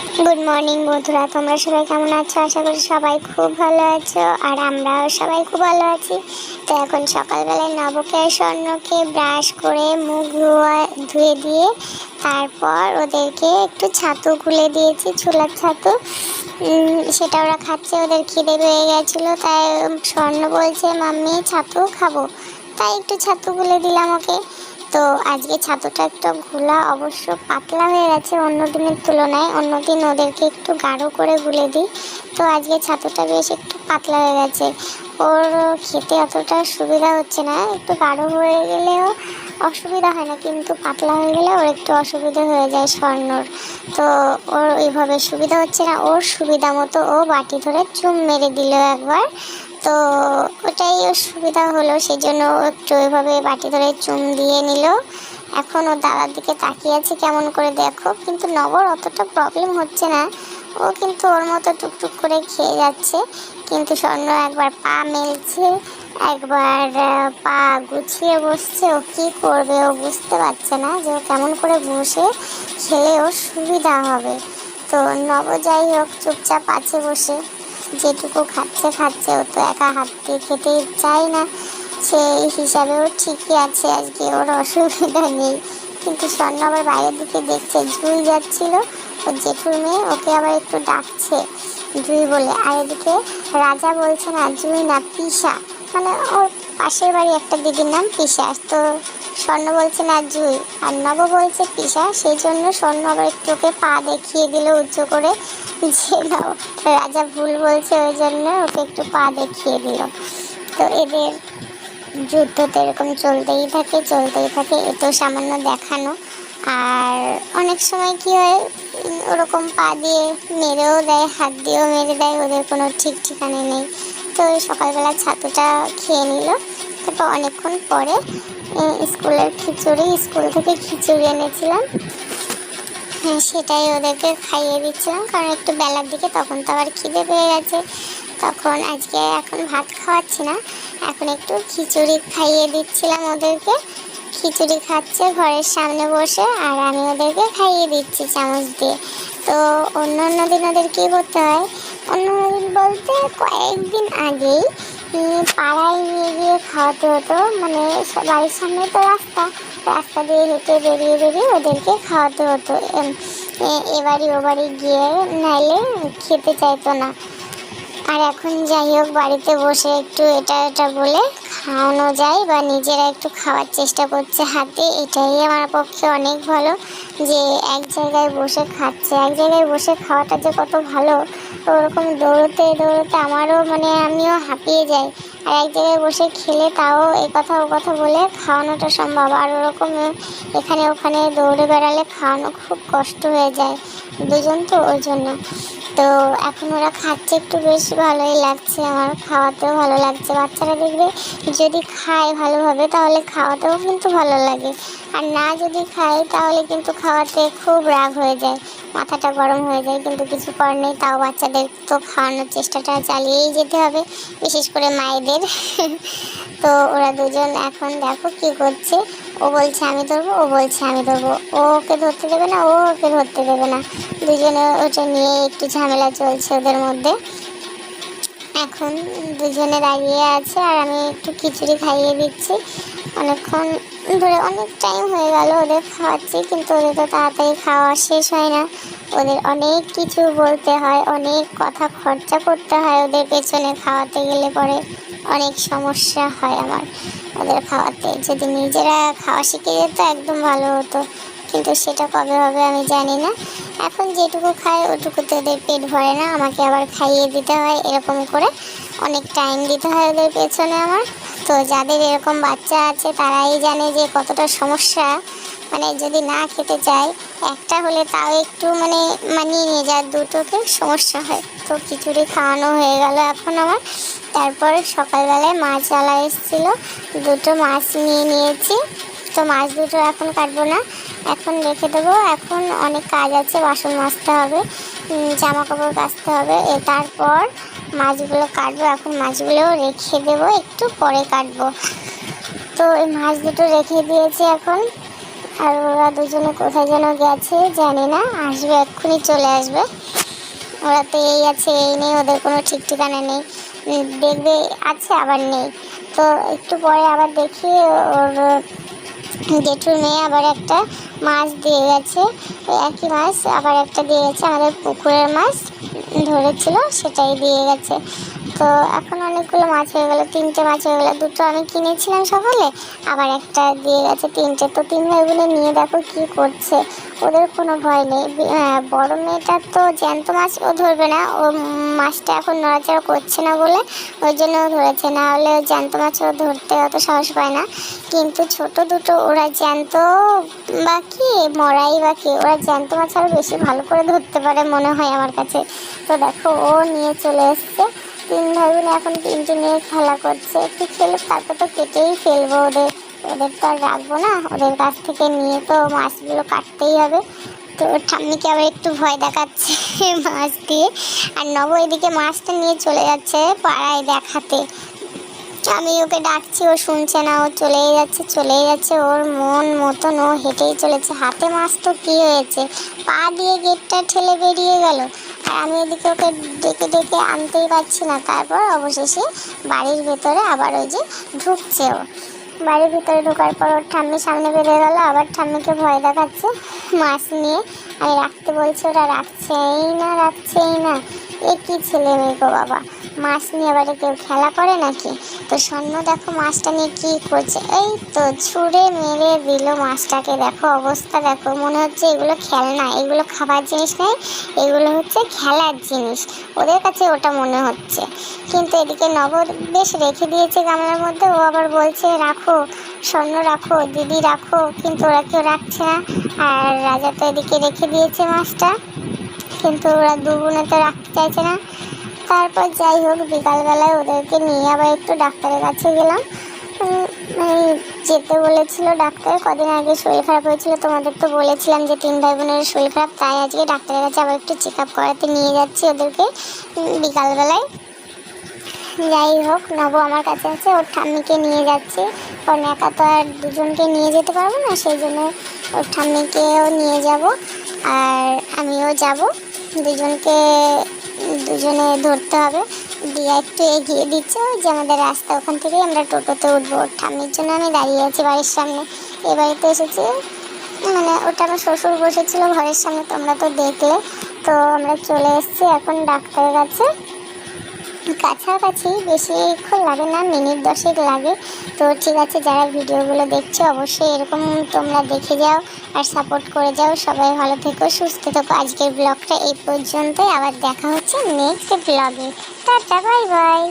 Good morning বন্ধুরা, তোমরা সবাই কেমন আছো? আশা করি সবাই খুব ভালো আছো, আর আমরাও সবাই খুব ভালো আছি। তো এখন সকালবেলায় নবকে স্বর্ণকে ব্রাশ করে মুখ ধুয়ে দিয়ে তারপর ওদেরকে একটু ছাতু গুলে দিয়েছি, ছোলার ছাতু। সেটা ওরা খাচ্ছে, ওদের খিদে পেয়ে গেছিলো, তাই স্বর্ণ বলছে মাম্মি ছাতু খাবো, তাই একটু ছাতু গুলে দিলাম ওকে। তো আজকে ছাতুটা একটু ঘোলা অবশ্য পাতলা হয়ে গেছে অন্য দিনের তুলনায়। অন্য দিন ওদেরকে একটু গাঢ় করে গুলে দিই, তো আজকে ছাতুটা বেশ একটু পাতলা হয়ে গেছে। ওর খেতে অতটা সুবিধা হচ্ছে না, একটু গাঢ় হয়ে গেলেও অসুবিধা হয় না, কিন্তু পাতলা হয়ে গেলে ওর একটু অসুবিধা হয়ে যায় স্বর্ণর। তো ওর ওইভাবে সুবিধা হচ্ছে না, ওর সুবিধা মতো ও বাটি ধরে চুম মেরে দিল একবার। তো ওটাই ওর সুবিধা হলো, সেই জন্য একটু ওইভাবে বাটি ধরে চুম দিয়ে নিল। এখন ও দাদার দিকে তাকিয়ে আছে কেমন করে দেখো, কিন্তু নবর অতটা প্রবলেম হচ্ছে না, ও কিন্তু ওর মতো টুকটুক করে খেয়ে যাচ্ছে। কিন্তু স্বর্ণ একবার পা মেলছে, একবার পা গুছিয়ে বসছে। ও কী করবে ও বুঝতে পারছে না যে ও কেমন করে বসে খেলে ওর সুবিধা হবে। তো নব যাই হোক চুপচাপ আছে বসে, যেটুকু খাচ্ছে। ও তো একা হাত দিয়ে খেতে চায় না, সেই হিসাবে ও ঠিকই আছে, আজকে ওর অসুবিধা নেই। কিন্তু স্বর্ণ আবার বাইরের দিকে দেখছে, জুই যাচ্ছিল ওর জেঠুর মেয়ে, ওকে আবার একটু ডাকছে জুই বলে। আর এদিকে রাজা বলছে না জুই না পিসা, মানে ওর পাশের বাড়ি একটা দিদির নাম পিসা। তো স্বর্ণ বলছে না জুই, আর নব বলছে পিসা, সেই জন্য স্বর্ণ আবার একটু ওকে পা দেখিয়ে দিল উচ্চ করে, যে নাও রাজা ভুল বলছে, ওই জন্য ওকে একটু পা দেখিয়ে দিল। তো এদের যুদ্ধ তো এরকম চলতেই থাকে। এ তো সামান্য দেখানো, আর অনেক সময় কি হয় ওরকম পা দিয়ে মেরেও দেয়, হাত দিয়েও মেরে দেয়, ওদের কোনো ঠিক ঠিকানা নেই। তো সকালবেলা ছাতুটা খেয়ে নিল, তারপর অনেকক্ষণ পরে স্কুল থেকে খিচুড়ি এনেছিলাম, সেটাই ওদেরকে খাইয়ে দিচ্ছিলাম, কারণ একটু বেলার দিকে তখন তো আবার খিদে পেয়ে গেছে। তখন এখন ভাত খাওয়াচ্ছি না, এখন একটু খিচুড়ি খাইয়ে দিচ্ছিলাম ওদেরকে। খিচুড়ি খাচ্ছে ঘরের সামনে বসে, আর আমি ওদেরকে খাইয়ে দিচ্ছি চামচ দিয়ে। তো অন্য দিন ওদের কী করতে হয়, অন্য দিন বলতে কয়েকদিন আগেই পাড়ায় নিয়ে গিয়ে খাওয়াতে হতো, মানে বাড়ির সামনে তো রাস্তা দিয়ে হেঁটে বেরিয়ে ওদেরকে খাওয়াতে হতো। এবারই ও বাড়ি গিয়ে নাইলে খেতে চাইতো না। আর এখন যাই হোক বাড়িতে বসে একটু এটা বলে খাওয়ানো যায়, বা নিজেরা একটু খাওয়ার চেষ্টা করছে হাতে, এটাই আমার পক্ষে অনেক ভালো। যে এক জায়গায় বসে খাচ্ছে, এক জায়গায় বসে খাওয়াটা যে কত ভালো। ওরকম দৌড়তে আমারও মানে আমিও হাঁপিয়ে যাই, আর এক জায়গায় বসে খেলে তাও এ কথা ও কথা বলে খাওয়ানোটা সম্ভব। আর ওরকম এখানে ওখানে দৌড়ে বেড়ালে খাওয়ানো খুব কষ্ট হয়ে যায়, দুজন তো ওই জন্য। তো এখন ওরা খাচ্ছে, একটু বেশ ভালোই লাগছে, আমার খাওয়াতেও ভালো লাগছে। বাচ্চারা দেখবে যদি খায় ভালোভাবে তাহলে খাওয়াতেও কিন্তু ভালো লাগে, আর না যদি খায় তাহলে কিন্তু খাওয়াতে খুব রাগ হয়ে যায়, মাথাটা গরম হয়ে যায়। কিন্তু কিছু করার নেই, তাও বাচ্চাদের তো খাওয়ানোর চেষ্টাটা চালিয়েই যেতে হবে, বিশেষ করে মায়েদের। তো ওরা দুজন এখন দেখো কি করছে, ও বলছে আমি ধরবো, ও বলছে আমি ধরবো, ও ওকে ধরতে দেবে না, ও ওকে ধরতে দেবে না, দুজনে ওটা নিয়ে একটু ঝামেলা চলছে ওদের মধ্যে। এখন দুজনে দাঁড়িয়ে আছে, আর আমি একটু খিচুড়ি খাইয়ে দিচ্ছি। অনেকক্ষণ ধরে অনেক টাইম হয়ে গেল ওদের খাওয়াচ্ছি, কিন্তু ওদের তো তাড়াতাড়ি খাওয়া শেষ হয় না, ওদের অনেক কিছু বলতে হয়, অনেক কথা খরচা করতে হয় ওদের পেছনে, খাওয়াতে গেলে পরে অনেক সমস্যা হয় আমার ওদের খাওয়াতে। যদি নিজেরা খাওয়া শিখে যেত একদম ভালো হতো, কিন্তু সেটা কবে হবে আমি জানি না। এখন যেটুকু খায় ওটুকুতে ওদের পেট ভরে না, আমাকে আবার খাইয়ে দিতে হয়, এরকম করে অনেক টাইম দিতে হয় ওদের পেছনে আমার। তো যাদের এরকম বাচ্চা আছে তারাই জানে যে কতটা সমস্যা, মানে যদি না খেতে চায় একটা হলে তাও একটু মানে মানিয়ে নিয়ে যায়, দুটোকে সমস্যা হয়। তো খিচুড়ি খাওয়ানো হয়ে গেল এখন আমার। তারপর সকালবেলায় মাছওয়ালা এসেছিলো, দুটো মাছ নিয়ে নিয়েছি। তো মাছ দুটো এখন কাটবো না, এখন রেখে দেবো, এখন অনেক কাজ আছে, বাসন মাজতে হবে, জামা কাপড় কাচতে হবে, তারপর মাছগুলো কাটবো। এখন মাছগুলো রেখে দেবো, একটু পরে কাটবো। তো এই মাছ দুটো রেখে দিয়েছি এখন, আর ওরা দুজনে কোথায় যেন গেছে জানি না, আসবে এক্ষুনি, চলে আসবে। ওরা তো এই আছে এই নেই, ওদের কোনো ঠিক ঠিকানা নেই, দেখবে আছে আবার নেই। তো একটু পরে আবার দেখি ওর জেঠুর মেয়ে আবার একটা মাছ দিয়ে গেছে, একই মাছ আবার একটা দিয়ে গেছে, আমাদের পুকুরের মাছ ধরেছিল সেটাই দিয়ে গেছে। তো এখন অনেকগুলো মাছ হয়ে গেলো, 3টে মাছ হয়ে গেলো, 2টো আমি কিনেছিলাম সকালে, আবার একটা দিয়ে গেছে 3টে। তো 3 ভাই বোনে নিয়ে দেখো কি করছে, ওদের কোনো ভয় নেই। বড় মেয়েটা তো জ্যান্ত মাছ ও ধরবে না, ও মাছটা এখন নড়াচড়া করছে না বলে ওই জন্য ও ধরেছে, না হলে জ্যান্ত মাছ ও ধরতে অত সাহস পায় না। কিন্তু ছোট দুটো ওরা জ্যান্ত বাকি মরাই বাকি, ওরা জ্যান্ত মাছ আরও বেশি ভালো করে ধরতে পারে মনে হয় আমার কাছে। তো দেখো ও নিয়ে চলে এসছে, 3 ভাই বোন এখন 3টে নিয়ে খেলা করছে, একটু খেলুক তারপর তো কেটেই ফেলবো ওদের, ওদের তো আর রাখবো না, ওদের কাছ থেকে নিয়ে তো মাছগুলো কাটতেই হবে। তো ওর ঠাম্মিকে আবার একটু ভয় দেখাচ্ছে মাছ দিয়ে, আর নব এদিকে মাছটা নিয়ে চলে যাচ্ছে পাড়ায় দেখাতে। আমি ওকে ডাকছি, ও শুনছে না, ও চলেই যাচ্ছে, ওর মন মতন ও হেঁটেই চলেছে। হাতে মাছ তো কী হয়েছে, পা দিয়ে গেটটা ঠেলে বেরিয়ে গেল, আর আমি এদিকে ওকে ডেকে ডেকে আনতেই পারছি না। তারপর অবশেষে বাড়ির ভেতরে আবার ওই যে ঢুকছে ও, বাড়ির ভিতরে ঢোকার পর ওর ঠাম্মির সামনে বেরিয়ে গেল, আবার ঠাম্মিকে ভয় দেখাচ্ছে মাছ নিয়ে। আমি রাখতে বলছি, ওরা রাখছেই না। এ কী ছেলে মেয়ে গো বাবা, মাছ নিয়ে আবার কেউ খেলা করে নাকি? তো স্বর্ণ দেখো মাছটা নিয়ে কী করছে, এই তো ছুঁড়ে মেরে দিল মাছটাকে, দেখো অবস্থা দেখো, মনে হচ্ছে এগুলো খেলনা, এগুলো খাবার জিনিস নয়, এগুলো হচ্ছে খেলার জিনিস, ওদের কাছে ওটা মনে হচ্ছে। কিন্তু এদিকে নব বেশ রেখে দিয়েছে গামলার মধ্যে, ও আবার বলছে রাখো স্বর্ণ রাখো, দিদি রাখো, কিন্তু ওরা কেউ রাখছে না। আর রাজা তো এদিকে রেখে দিয়েছে মাছটা, কিন্তু ওরা 2 বোনে তো রাখতে চাইছে না। তারপর যাই হোক বিকালবেলায় ওদেরকে নিয়ে আবার একটু ডাক্তারের কাছে গেলাম। যেতে বলেছিল ডাক্তার, কদিন আগে শরীর খারাপ হয়েছিল, তোমাদের তো বলেছিলাম যে 3 ভাই বোনের শরীর খারাপ, তাই আজকে ডাক্তারের কাছে আবার একটু চেক আপ করাতে নিয়ে যাচ্ছি ওদেরকে বিকালবেলায়। যাই হোক নব আমার কাছে আছে, ওর ঠাম্মিকে নিয়ে যাচ্ছে, কারণ একা তো আর দুজনকে নিয়ে যেতে পারবো না, সেই জন্য ওর ঠাম্মিকেও নিয়ে যাব আর আমিও যাব, দুজনে ধরতে হবে। দিয়া একটু এগিয়ে দিচ্ছে, ওই যে আমাদের রাস্তা, ওখান থেকেই আমরা টোটোতে উঠবো। ওর ঠাম্মির জন্য আমি দাঁড়িয়ে আছি বাড়ির সামনে, এ বাড়িতে এসেছি, মানে ওটা আমার শ্বশুর বসেছিল ঘরের সামনে, তোমরা তো দেখলে। তো আমরা চলে এসেছি এখন ডাক্তারের কাছে, কাছাকাছি, বেশিক্ষণ লাগে না, মিনিট 10 লাগে। তো ঠিক আছে, যারা ভিডিওগুলো দেখছো অবশ্যই এরকম তোমরা দেখে যাও আর সাপোর্ট করে যাও। সবাই ভালো থেকো, সুস্থ থেকো। আজকের ব্লগটা এই পর্যন্তই, আবার দেখা হচ্ছে নেক্সট ব্লগে। Tata, bye bye.